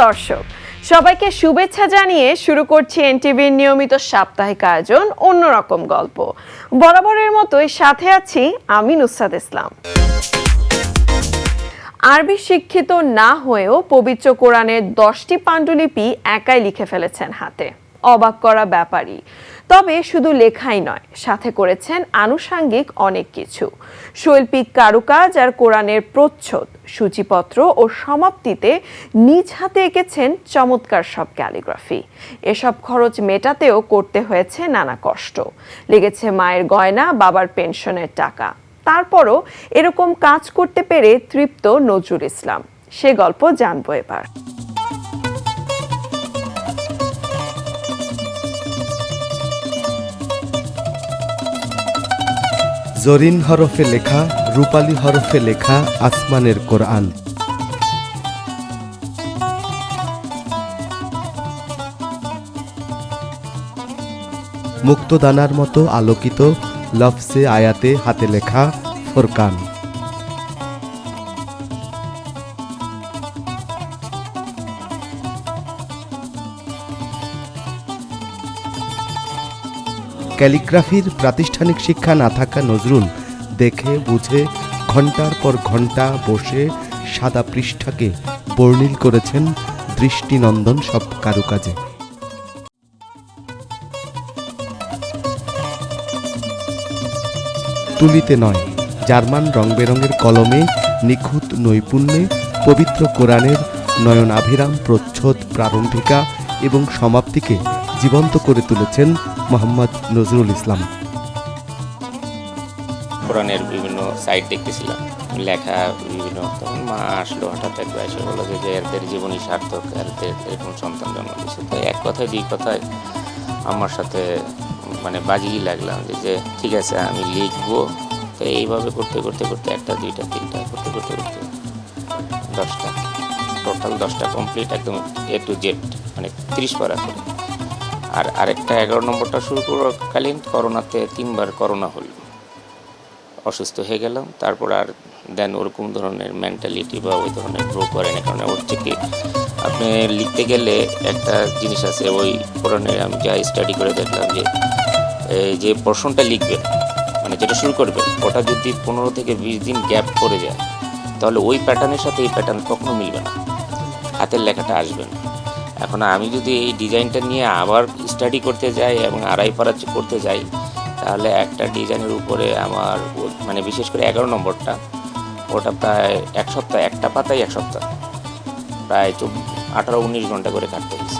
দর্শক, সবাইকে শুভেচ্ছা জানিয়ে শুরু করছি এনটিভির নিয়মিত সাপ্তাহিক আয়োজন অন্যরকম গল্প। বরাবরের মতোই সাথে আছি আমি নুসরাত ইসলাম। আরবি শিক্ষিত না হয়েও পবিত্র কোরআনের 10টি পাণ্ডুলিপি একাই লিখে ফেলেছেন হাতে। অবাক করা ব্যাপারই। তবে শুধু লেখাই নয়, সাথে করেছেন আনুষাঙ্গিক অনেক কিছু। শৈল্পিক কারুকাজ আর কোরআনের প্রচ্ছদ, সূচিপত্র ও সমাপ্তিতে নিজ হাতে এঁকেছেন চমৎকার সব ক্যালিগ্রাফি। এসব খরচ মেটাতেও করতে হয়েছে নানা কষ্ট। লেগেছে মায়ের গয়না, বাবার পেনশনের টাকা। তারপরও এরকম কাজ করতে পেরে তৃপ্ত নজরুল ইসলাম। সে গল্প জানবো এবার। জরিন হরফে লেখা, রূপালী হরফে লেখা আসমানের কোরআন। মুক্তদানার মতো আলোকিত লফজে আয়াতে হাতে লেখা ফুরকান। ক্যালিগ্রাফির প্রাতিষ্ঠানিক শিক্ষা না থাকা নজরুল দেখে বুঝে ঘন্টার পর ঘন্টা বসে সাদা পৃষ্ঠাকে বর্ণিল করেছেন দৃষ্টিনন্দন সব কারুকাজে। তুলিতে নয়, জার্মান রং বেরঙের কলমে নিখুঁত নৈপুণ্যে পবিত্র কোরআনের নয়নাভিরাম প্রচ্ছদ, প্রারম্ভিকা এবং সমাপ্তিকে জীবন্ত করে তুলেছেন মোহাম্মদ নজরুল ইসলাম। কোরআনের বিভিন্ন সাইট দেখতেছিলাম, লেখা বিভিন্ন, তখন মা আসলো হঠাৎ একবার এসে বললো যে এদের জীবনী সার্থক, এদের এরকম সন্তান জন্ম দিয়েছে। তো এক কথায় দুই কথায় আমার সাথে বাজিয়ে লাগলাম যে ঠিক আছে আমি লিখবো। তো এইভাবে করতে করতে করতে একটা দুইটা তিনটা করতে করতে করতে 10টা, টোটাল 10টা কমপ্লিট, একদম A to Z, 30 পারা করে। আর আরেকটা 11 নম্বরটা শুরু করাকালীন করোনাতে 3বার করোনা হল, অসুস্থ হয়ে গেলাম। তারপর আর দেন ওরকম ধরনের মেন্টালিটি বা ওই ধরনের গ্রো করে না। কারণ ওর থেকে আপনি লিখতে গেলে একটা জিনিস আছে, ওই কোরআনে আমি যা স্টাডি করে দেখলাম যে পোর্শনটা লিখবেন, যেটা শুরু করবেন, ওটা যদি 15 থেকে 20 দিন গ্যাপ পড়ে যায় তাহলে ওই প্যাটার্নের সাথে এই প্যাটার্ন কখনো মিলবে না, হাতের লেখাটা আসবে না। এখন আমি যদি এই ডিজাইনটা নিয়ে আবার স্টাডি করতে যাই এবং আড়াই পারা করতে যাই, তাহলে একটা ডিজাইনের উপরে আমার বিশেষ করে 11 নম্বরটা, ওটা প্রায় 1 সপ্তাহ, একটা পাতাই 1 সপ্তাহ, প্রায় 18-19 ঘন্টা করে কাটতে হয়েছে।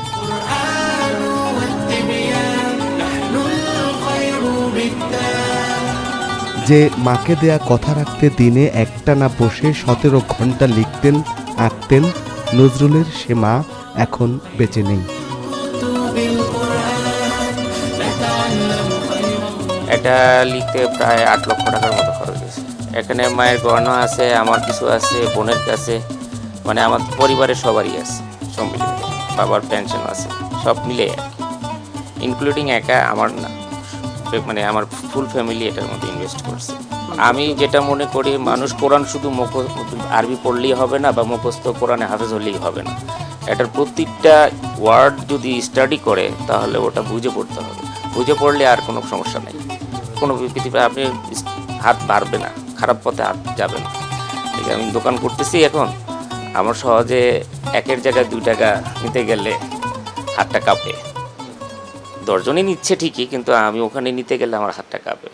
যে মাকে দেয়া কথা রাখতে দিনে একটানা বসে 17 ঘন্টা লিখতেন, আঁকতেন, নজরুলের সে মা এখন বেঁচে নেই। এটা লিখতে প্রায় 8 লক্ষ টাকার মতো খরচ হয়েছে। এখানে মায়ের গয়না আছে, আমার কিছু আছে, বোনের কাছে, আমার পরিবারের সবারই আছে সম্মিলিত, বাবার পেনশন আছে, সব মিলে ইনক্লুডিং একা আমার না, আমার ফুল ফ্যামিলি এটার মধ্যে ইনভেস্ট করছে। আমি যেটা মনে করি, মানুষ কোরআন শুধু আরবি পড়লেই হবে না বা মুখস্থ কোরআনে হাফেজ হলেই হবে না। এটার প্রত্যেকটা ওয়ার্ড যদি স্টাডি করে তাহলে ওটা বুঝে পড়তে হবে। বুঝে পড়লে আর কোনো সমস্যা নেই, কোনো পৃথিবীতে আপনি হাত বাড়বে না, খারাপ পথে হাত যাবে না। ঠিক আছে, আমি দোকান করতেছি এখন, আমার সহজে 1 জায়গায় 2 টাকা নিতে গেলে হাতটা কাঁপে। 10 জনই নিচ্ছে ঠিকই, কিন্তু আমি ওখানে নিতে গেলে আমার হাতটা কাঁপে,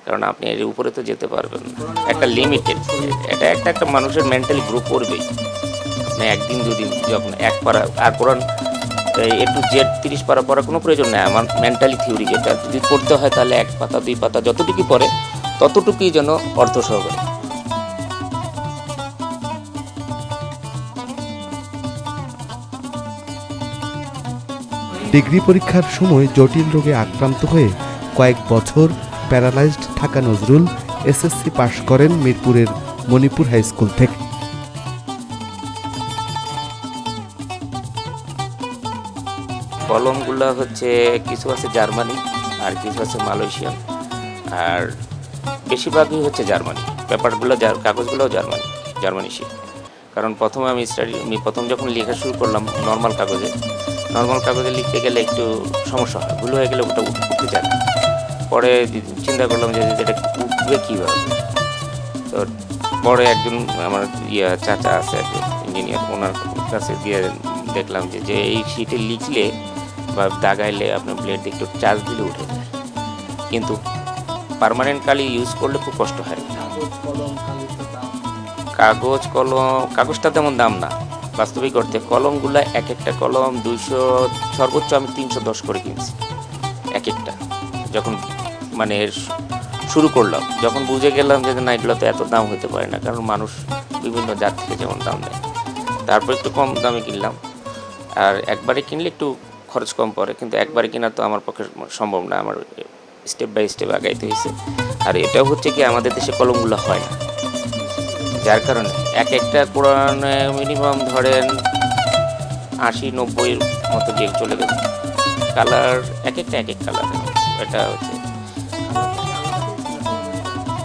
কারণ আপনি এর উপরে তো যেতে পারবেন না, একটা লিমিটেড। এটা একটা মানুষের মেন্টালি গ্রো করবেই। আপনি একদিন দুদিন যখন 1 পারা, আর কোরআন A to Z 30 পারা পড়ার কোনো প্রয়োজন নেই। আমার মেন্টালি থিওরি যেটা, যদি পড়তে হয় তাহলে 1 পাতা 2 পাতা যতটুকু পড়ে ততটুকুই যেন অর্থ সহকারে। ডিগ্রি পরীক্ষার সময় জটিল রোগে আক্রান্ত হয়ে কয়েক বছর প্যারালাইজড থাকা নজরুল এসএসসি পাশ করেন মিরপুরের মণিপুর হাই স্কুল থেকে। কলমগুলো হচ্ছে কিছু আছে জার্মানি আর কিছু আছে মালয়েশিয়ান, আর বেশিরভাগই হচ্ছে জার্মানি। পেপারগুলো, কাগজগুলোও জার্মানি শিপ। কারণ প্রথমে আমি প্রথম যখন লেখা শুরু করলাম নর্মাল কাগজে লিখতে গেলে একটু সমস্যা হয়, ভুল হয়ে গেলে ওটা উঠতে চায় না। পরে চিন্তা করলাম যে এটা উঠবে কীভাবে। তো পরে একজন আমার চাচা আছে, একজন ইঞ্জিনিয়ার, ওনার কাছে গিয়ে দেখলাম যে এই শিটে লিখলে বা দাগাইলে আপনার ব্লেড একটু চার্জ দিলে উঠে যায়, কিন্তু পার্মানেন্ট কালি ইউজ করলে খুব কষ্ট হয়। কাগজটা তেমন দাম না বাস্তবিক অর্থে। কলমগুলো এক একটা কলম 200, সর্বোচ্চ আমি 310 করে কিনছি এক একটা। যখন মানে শুরু করলাম, যখন বুঝে গেলাম যে না, এগুলো তো এত দাম হতে পারে না, কারণ মানুষ বিভিন্ন জাত থেকে যেমন দাম দেয়, তারপর একটু কম দামে কিনলাম। আর একবারে কিনলে একটু খরচ কম পড়ে, কিন্তু একবারে কেনা তো আমার পক্ষে সম্ভব না, আমার স্টেপ বাই স্টেপ আগাইতে হয়েছে। আর এটাও হচ্ছে কি, আমাদের দেশে কলমগুলো হয় না, যার কারণে এক একটা কোরআনে মিনিমাম ধরেন 80-90 মতো যে চলে গেছে। কালার এক এক কালার, এটা হচ্ছে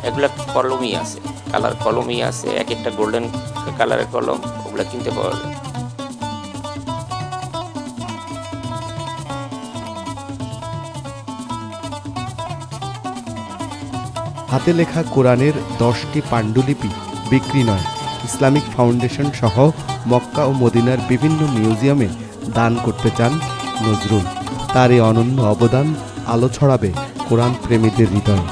এগুলা কলমই আছে, কালার কলমই আছে, এক একটা গোল্ডেন কালারের কলম, ওগুলা কিনতে পাওয়া যায়। হাতে লেখা কোরআনের 10টি পাণ্ডুলিপি বিক্রি নয়, ইসলামিক ফাউন্ডেশন সহ মক্কা ও মদিনার বিভিন্ন মিউজিয়ামে দান করতে চান নজরুল। তার এই অনন্য অবদান আলো ছড়াবে কোরআন প্রেমীদের হৃদয়ে।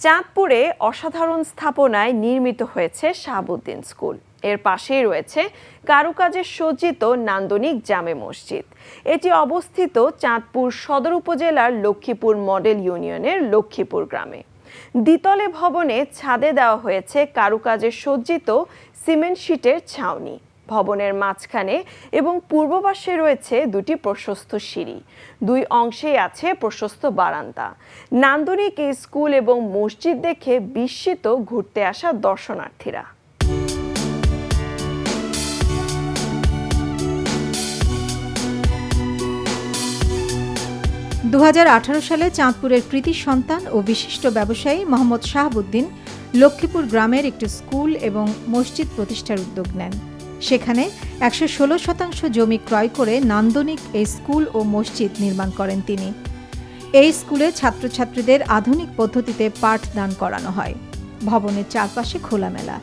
চাঁদপুরে অসাধারণ স্থাপনায় নির্মিত হয়েছে শাহাবুদ্দিন স্কুল। এর পাশেই রয়েছে কারুকাজে সজ্জিত নান্দনিক জামে মসজিদ। এটি অবস্থিত চাঁদপুর সদর উপজেলার লক্ষ্মীপুর মডেল ইউনিয়নের লক্ষ্মীপুর গ্রামে। দ্বিতলে ভবনে ছাদে দেওয়া হয়েছে কারুকাজে সজ্জিত সিমেন্ট শীটের ছাউনি। ভবনের মাঝখানে এবং পূর্ব পাশে রয়েছে দুটি প্রশস্ত সিঁড়ি, দুই অংশেই আছে প্রশস্ত বারান্দা। নান্দনিক এই স্কুল এবং মসজিদ দেখে বিস্মিত ঘুরতে আসা দর্শনার্থীরা। 2018 সালে চাঁদপুরের কৃতি সন্তান ও বিশিষ্ট ব্যবসায়ী মোহাম্মদ শাহাবুদ্দিন লক্ষ্মীপুর গ্রামের একটি স্কুল এবং মসজিদ প্রতিষ্ঠার উদ্যোগ নেন। সেখানে 116% জমি ক্রয় করে নান্দনিক এই স্কুল ও মসজিদ নির্মাণ করেন তিনি। এই স্কুলে ছাত্রছাত্রীদের আধুনিক পদ্ধতিতে পাঠদান করানো হয়। ভবনের চারপাশে খোলামেলা,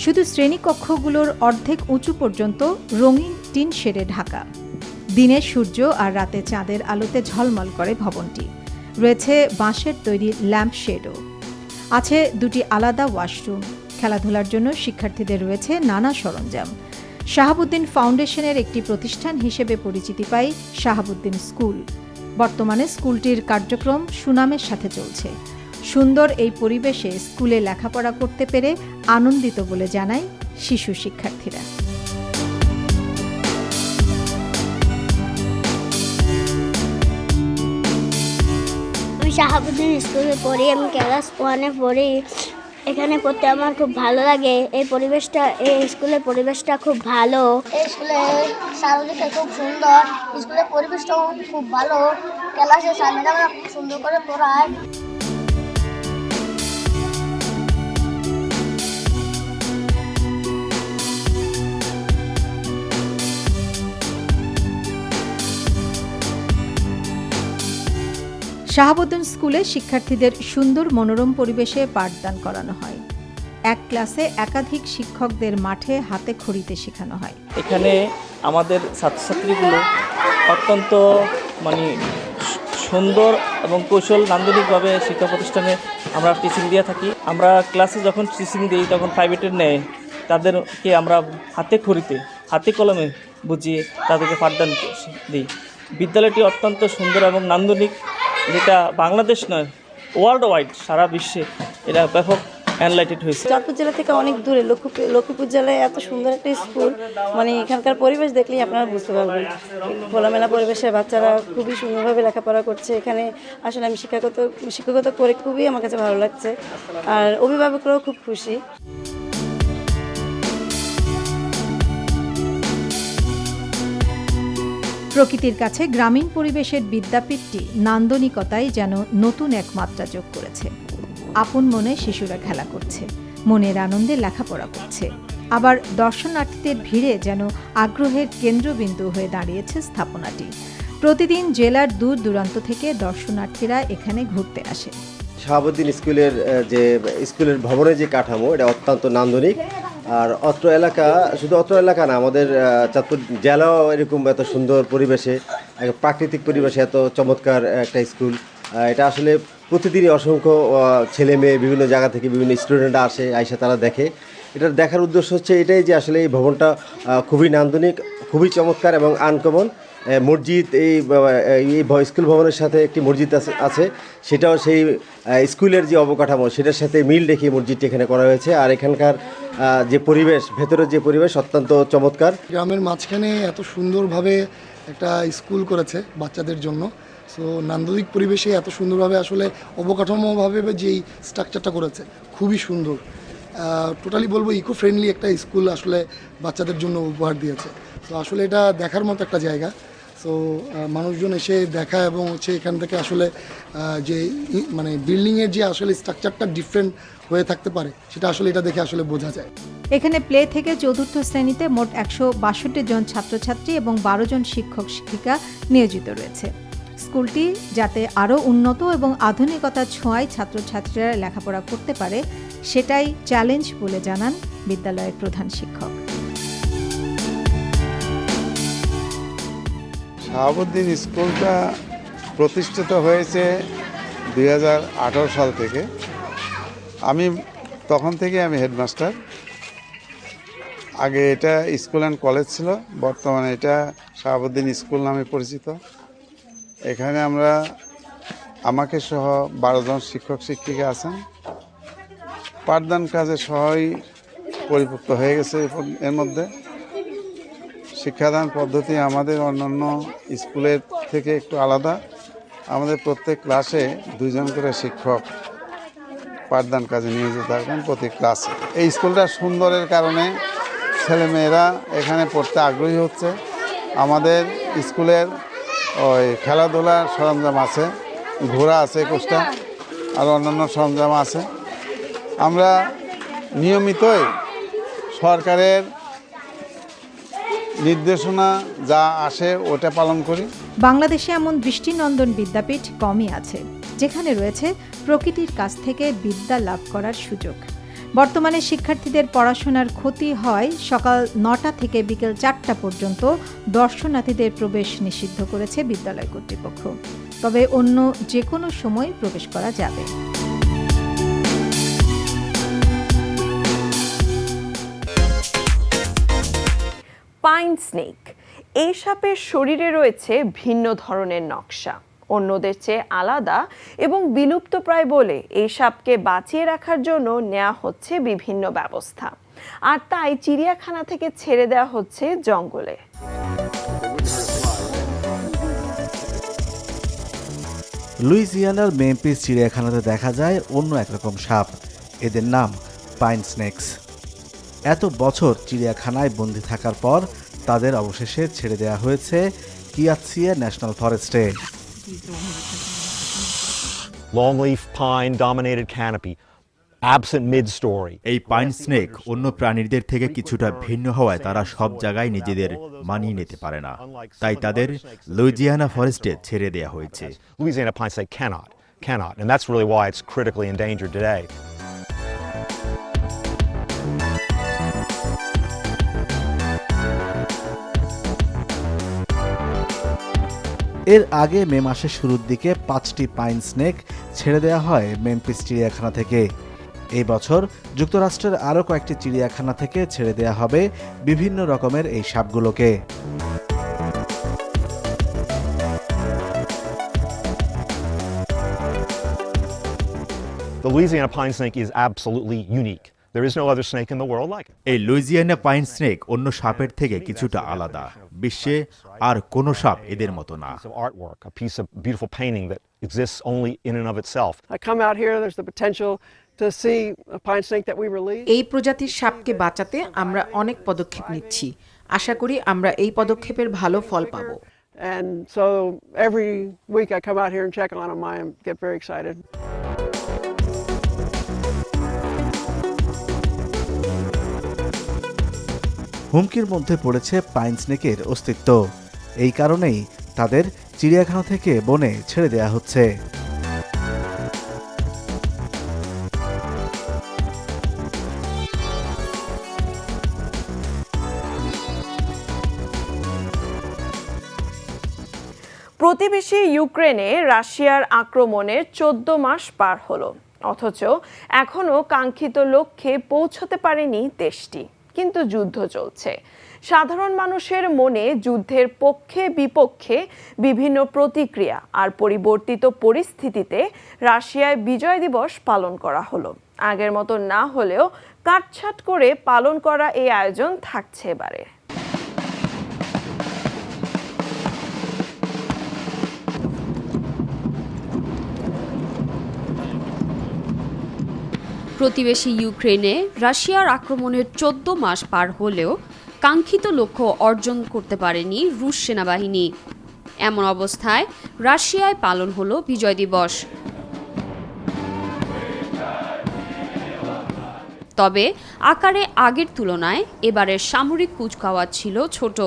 শুধু শ্রেণীকক্ষগুলোর অর্ধেক উঁচু পর্যন্ত রঙিন টিন শেডে ঢাকা। দিনের সূর্য আর রাতে চাঁদের আলোতে ঝলমল করে ভবনটি। রয়েছে বাঁশের তৈরি ল্যাম্প শেডও। আছে দুটি আলাদা ওয়াশরুম। খেলাধুলার জন্য শিক্ষার্থীদের রয়েছে নানা সরঞ্জাম। শাহাবুদ্দিন ফাউন্ডেশনের একটি প্রতিষ্ঠান হিসেবে পরিচিতি পায় শাহাবুদ্দিন স্কুল। বর্তমানে স্কুলটির কার্যক্রম সুনামের সাথে চলছে। সুন্দর এই পরিবেশে স্কুলে লেখাপড়া করতে পেরে আনন্দিত বলে জানায় শিশু শিক্ষার্থীরা। আমি শাহাবুদ্দিন স্কুলে পড়ি, আমি ক্লাস 1-এ পড়ি। এখানে পড়তে আমার খুব ভালো লাগে। এই স্কুলের পরিবেশটা খুব ভালো। এই স্কুলে স্যাররা খুব সুন্দর, স্কুলের পরিবেশটাও খুব ভালো। ক্লাসে স্যাররা খুব সুন্দর করে পড়ায়। শাহাবুদ্দিন স্কুলে শিক্ষার্থীদের সুন্দর মনোরম পরিবেশে পাঠদান করানো হয়। এক ক্লাসে একাধিক শিক্ষকদের মাঠে হাতে খড়িতে শেখানো হয়। এখানে আমাদের ছাত্রছাত্রীগুলো অত্যন্ত সুন্দর এবং কৌশল নান্দনিকভাবে শিক্ষা প্রতিষ্ঠানে আমরা টিচিং দিয়ে থাকি। আমরা ক্লাসে যখন টিচিং দিই তখন প্রাইভেটের নেয় তাদেরকে আমরা হাতে কলমে বুঝিয়ে তাদেরকে পাঠদান দিই। বিদ্যালয়টি অত্যন্ত সুন্দর এবং নান্দনিক, যেটা বাংলাদেশ নয় ওয়ার্ল্ড ওয়াইড সারা বিশ্বে এটা ব্যাপক এনলাইটেড হয়েছে। চাঁদপুর জেলা থেকে অনেক দূরে লক্ষ্মীপুর জেলায় এত সুন্দর একটা স্কুল, এখানকার পরিবেশ দেখলেই আপনারা বুঝতে পারবেন। খোলামেলা পরিবেশে বাচ্চারা খুবই সুন্দরভাবে লেখাপড়া করছে। এখানে আসলে আমি শিক্ষকতা করে খুবই আমার কাছে ভালো লাগছে, আর অভিভাবকরাও খুব খুশি। প্রকৃতির কাছে গ্রামীণ পরিবেশের বিদ্যাপীঠটি নান্দনিকতায় যেন নতুন এক মাত্রা যোগ করেছে। আপন মনে শিশুরা খেলা করছে, মনের আনন্দে লেখাপড়া করছে, আবার দর্শনার্থীদের ভিড়ে যেন আগ্রহের কেন্দ্রবিন্দু হয়ে দাঁড়িয়েছে স্থাপনাটি। প্রতিদিন জেলার দূর দূরান্ত থেকে দর্শনার্থীরা এখানে ঘুরতে আসে। শাহাবুদ্দিন স্কুলের যে স্কুলের ভবনের যে কাঠামো, এটা অত্যন্ত নান্দনিক। আর অত্র এলাকা, শুধু অত্র এলাকা না, আমাদের চাঁদপুর জেলাও এরকম এত সুন্দর পরিবেশে, প্রাকৃতিক পরিবেশে এত চমৎকার একটা স্কুল। এটা আসলে প্রতিদিনই অসংখ্য ছেলে মেয়ে বিভিন্ন জায়গা থেকে বিভিন্ন স্টুডেন্টরা আইসা তারা দেখে। এটার দেখার উদ্দেশ্য হচ্ছে এটাই যে আসলে এই ভবনটা খুবই নান্দনিক, খুবই চমৎকার এবং আনকমন। মসজিদ, এই স্কুল ভবনের সাথে একটি মসজিদ আছে, সেটাও সেই স্কুলের যে অবকাঠামো সেটার সাথে মিল রেখে মসজিদটি এখানে করা হয়েছে। আর এখানকার যে পরিবেশ, ভেতরের যে পরিবেশ অত্যন্ত চমৎকার। গ্রামের মাঝখানে এত সুন্দরভাবে একটা স্কুল করেছে বাচ্চাদের জন্য। সো নান্দনিক পরিবেশে এত সুন্দরভাবে আসলে অবকাঠামোভাবে যেই স্ট্রাকচারটা করেছে খুবই সুন্দর। টোটালি বলবো ইকো ফ্রেন্ডলি একটা স্কুল আসলে বাচ্চাদের জন্য উপহার দিয়েছে। তো আসলে এটা দেখার মতো একটা জায়গা। সো মানুষজন এসে দেখা এবং হচ্ছে এখান থেকে আসলে যে মানে বিল্ডিংয়ের যে আসলে স্ট্রাকচারটা ডিফারেন্ট হয়ে থাকতে পারে সেটা আসলে এটা দেখে আসলে বোঝা যায়। এখানে প্লে থেকে চতুর্থ শ্রেণীতে মোট 162 জন ছাত্রছাত্রী এবং 12 জন শিক্ষক শিক্ষিকা নিয়োজিত রয়েছে। স্কুলটি যাতে আরও উন্নত এবং আধুনিকতার ছোঁয়ায় ছাত্রছাত্রীরা লেখাপড়া করতে পারে সেটাই চ্যালেঞ্জ বলে জানান বিদ্যালয়ের প্রধান শিক্ষক। শাহাবুদ্দিন স্কুলটা প্রতিষ্ঠিত হয়েছে 2018 সাল থেকে। তখন থেকে আমি হেডমাস্টার। আগে এটা স্কুল অ্যান্ড কলেজ ছিল, বর্তমানে এটা শাহাবুদ্দিন স্কুল নামে পরিচিত। এখানে আমাকে সহ 12 জন শিক্ষক শিক্ষিকা আছেন। পাঠদান কাজে সবাই পরিপক্ত হয়ে গেছে। এর মধ্যে শিক্ষাদান পদ্ধতি আমাদের অন্যান্য স্কুলের থেকে একটু আলাদা। আমাদের প্রত্যেক ক্লাসে 2 জন করে শিক্ষক পাঠদান কাজে নিয়োজিত থাকবেন প্রতি ক্লাসে। এই স্কুলটা সুন্দরের কারণে ছেলেমেয়েরা এখানে পড়তে আগ্রহী হচ্ছে। আমাদের স্কুলের খেলাধুলার সরঞ্জাম আছে, ঘোড়া আছে 21টা, আর অন্যান্য সরঞ্জাম আছে। আমরা নিয়মিতই সরকারের নির্দেশনা যা আসে ওটা পালন করি। বাংলাদেশে এমন দৃষ্টিনন্দন বিদ্যাপীঠ কমই আছে যেখানে রয়েছে প্রকৃতির কাছ থেকে বিদ্যা লাভ করার সুযোগ। বর্তমানে শিক্ষার্থীদের পড়াশোনার ক্ষতি হয় সকাল 9টা থেকে বিকেল 4টা পর্যন্ত দর্শনার্থীদের প্রবেশ নিষিদ্ধ করেছে বিদ্যালয় কর্তৃপক্ষ। তবে অন্য যে কোনো সময় প্রবেশ করা যাবে। পাইন স্নেক, এই সাপের শরীরে রয়েছে ভিন্ন ধরনের নকশা, অন্যদের চেয়ে আলাদা এবং বিলুপ্তপ্রায় বলে এই সাপকে বাঁচিয়ে রাখার জন্য নেওয়া হচ্ছে বিভিন্ন ব্যবস্থা। আর তাই চিড়িয়াখানা থেকে ছেড়ে দেওয়া হচ্ছে জঙ্গলে। লুইজিয়ানার মেম্ফিস চিড়িয়াখানাতে দেখা যায় অন্য একরকম সাপ। এদের নাম পাইন স্নেকস। এত বছর চিড়িয়াখানায় বন্দী থাকার পর তাদের অবশেষে ছেড়ে দেওয়া হয়েছে কিয়াতসিয়া national ফরেস্টে। Longleaf pine dominated canopy, absent mid-story. এই পাইন স্নেক অন্য প্রাণীদের থেকে কিছুটা ভিন্ন হওয়ায় তারা সব জায়গায় নিজেদের মানিয়ে নিতে পারে না, তাই তাদের লুইজিয়ানা ফরেস্টে ছেড়ে দেওয়া হয়েছে। Louisiana pine snake cannot, and that's really why it's critically endangered today. এর আগে মে মাসের শুরুর দিকে 5টি পাইন স্নেক ছেড়ে দেওয়া হয় মেম্ফিস চিড়িয়াখানা থেকে। এই বছর যুক্তরাষ্ট্রের আরও কয়েকটি চিড়িয়াখানা থেকে ছেড়ে দেওয়া হবে বিভিন্ন রকমের এই সাপগুলোকে। The Louisiana pine snake is absolutely unique. There is no other snake in the world like it. এই লুইজিয়ানা পাইন স্নেক অন্য সাপের থেকে কিছুটা আলাদা। বিশ্বে আর কোনো সাপ এদের মতো না। Piece of artwork, a piece of beautiful painting that exists only in and of itself. I come out here, there's the potential to see a pine snake that we release. এই প্রজাতির সাপকে বাঁচাতে আমরা অনেক পদক্ষেপ নিচ্ছি। আশা করি আমরা এই পদক্ষেপের ভালো ফল পাবো। And so every week I come out here and check on them. I get very excited. হুমকির মধ্যে পড়েছে পাইন স্নেকের অস্তিত্ব। এই কারণেই তাদের চিড়িয়াখানা থেকে বনে ছেড়ে দেয়া হচ্ছে। প্রতিবেশী ইউক্রেনে রাশিয়ার আক্রমণের 14 মাস পার হলো, অথচ এখনও কাঙ্ক্ষিত লক্ষ্যে পৌঁছতে পারেনি দেশটি। কিন্তু যুদ্ধ চলছে। সাধারণ মানুষের মনে যুদ্ধের পক্ষে বিপক্ষে বিভিন্ন প্রতিক্রিয়া, আর পরিবর্তিত পরিস্থিতিতে রাশিয়ায় বিজয় দিবস পালন করা হলো। আগের মতো না হলেও কাটছাঁট করে পালন করা এই আয়োজন থাকছে এবারে। প্রতিবেশী ইউক্রেনে রাশিয়ার আক্রমণের 14 মাস পার হলেও কাঙ্ক্ষিত লক্ষ্য অর্জন করতে পারেনি রুশ সেনাবাহিনী। এমন অবস্থায় রাশিয়ায় পালন হলো বিজয় দিবস। তবে আকারে আগের তুলনায় এবারের সামরিক কুচকাওয়াজ ছিল ছোট।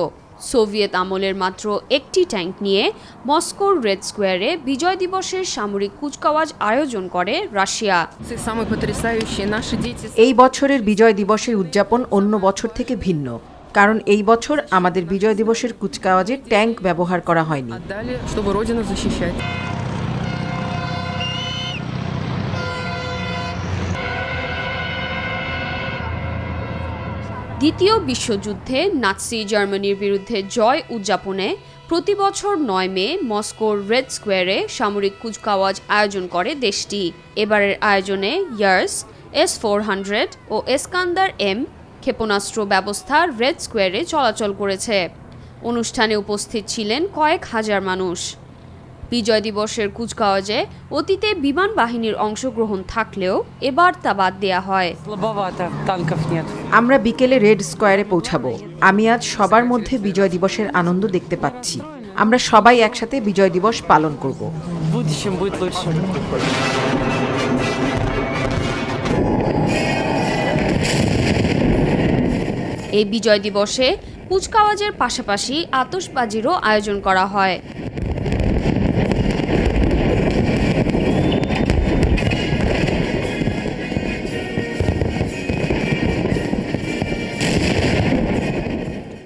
সোভিয়েত আমলের মাত্র একটি ট্যাঙ্ক নিয়ে মস্কোর রেড স্কোয়ারে বিজয় দিবসের সামরিক কুচকাওয়াজ আয়োজন করে রাশিয়া। এই বছরের বিজয় দিবসের উদযাপন অন্য বছর থেকে ভিন্ন, কারণ এই বছর আমাদের বিজয় দিবসের কুচকাওয়াজে ট্যাঙ্ক ব্যবহার করা হয়নি। দ্বিতীয় বিশ্বযুদ্ধে নাৎসি জার্মানির বিরুদ্ধে জয় উদযাপনে প্রতি বছর 9 মে মস্কোর রেড স্কোয়ারে সামরিক কুচকাওয়াজ আয়োজন করে দেশটি। এবারের আয়োজনে ইয়ার্স, S-400 ও এসকান্দার M ক্ষেপণাস্ত্র ব্যবস্থা রেড স্কোয়ারে চলাচল করেছে। অনুষ্ঠানে উপস্থিত ছিলেন কয়েক হাজার মানুষ। বিজয় দিবসের কুচকাওয়াজে অতীতে বিমান বাহিনীর অংশগ্রহণ থাকলেও এবার তা বাদ দেয়া হয়। আমরা বিকেলে রেড স্কোয়ারে পৌঁছাবো। আমি আজ সবার মধ্যে বিজয় দিবসের আনন্দ দেখতে পাচ্ছি। আমরা সবাই একসাথে বিজয় দিবস পালন করব। এই বিজয় দিবসে কুচকাওয়াজের পাশাপাশি আতশবাজিরও আয়োজন করা হয়।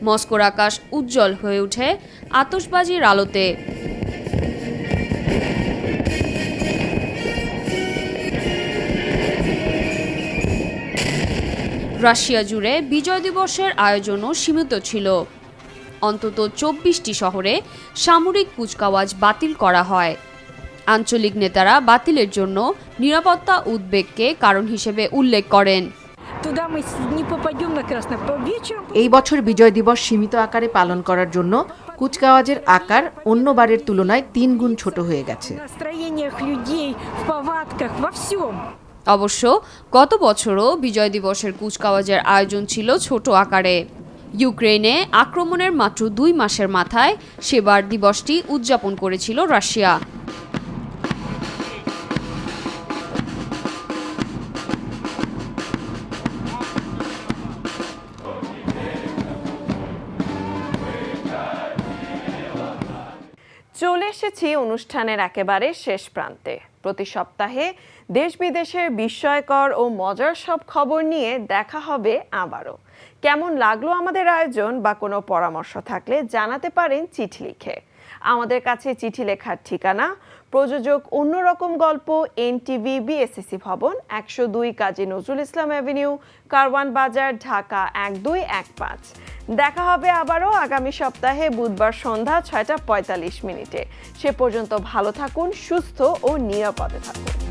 মস্কোর আকাশ উজ্জ্বল হয়ে ওঠে আতশবাজির আলোতে। রাশিয়া জুড়ে বিজয় দিবসের আয়োজনও সীমিত ছিল। অন্তত 24টি শহরে সামরিক কুচকাওয়াজ বাতিল করা হয়। আঞ্চলিক নেতারা বাতিলের জন্য নিরাপত্তা উদ্বেগকে কারণ হিসেবে উল্লেখ করেন। এই বছর বিজয় দিবস সীমিত আকারে পালন করার জন্য কুচকাওয়াজের আকার অন্যবারের তুলনায় 3 গুণ ছোট হয়ে গেছে। অবশ্য গত বছরও বিজয় দিবসের কুচকাওয়াজের আয়োজন ছিল ছোট আকারে। ইউক্রেনে আক্রমণের মাত্র 2 মাসের মাথায় সেবার দিবসটি উদযাপন করেছিল রাশিয়া। চলে এসেছি অনুষ্ঠানের একেবারে শেষ প্রান্তে। প্রতি সপ্তাহে দেশ বিদেশের বিস্ময়কর ও মজার সব খবর নিয়ে দেখা হবে আবারও। কেমন লাগলো আমাদের আয়োজন বা কোনো পরামর্শ থাকলে জানাতে পারেন চিঠি লিখে। আমাদের কাছে চিঠি লেখার ঠিকানা প্রযোজক অন্যরকম গল্প, NTV BSCC ভবন, 102 কাজী নজরুল ইসলাম অ্যাভিনিউ, কারওয়ান বাজার, ঢাকা 1215। দেখা হবে আবারও আগামী সপ্তাহে বুধবার সন্ধ্যা 6টা 45 মিনিটে। সে পর্যন্ত ভালো থাকুন, সুস্থ ও নিরাপদে থাকুন।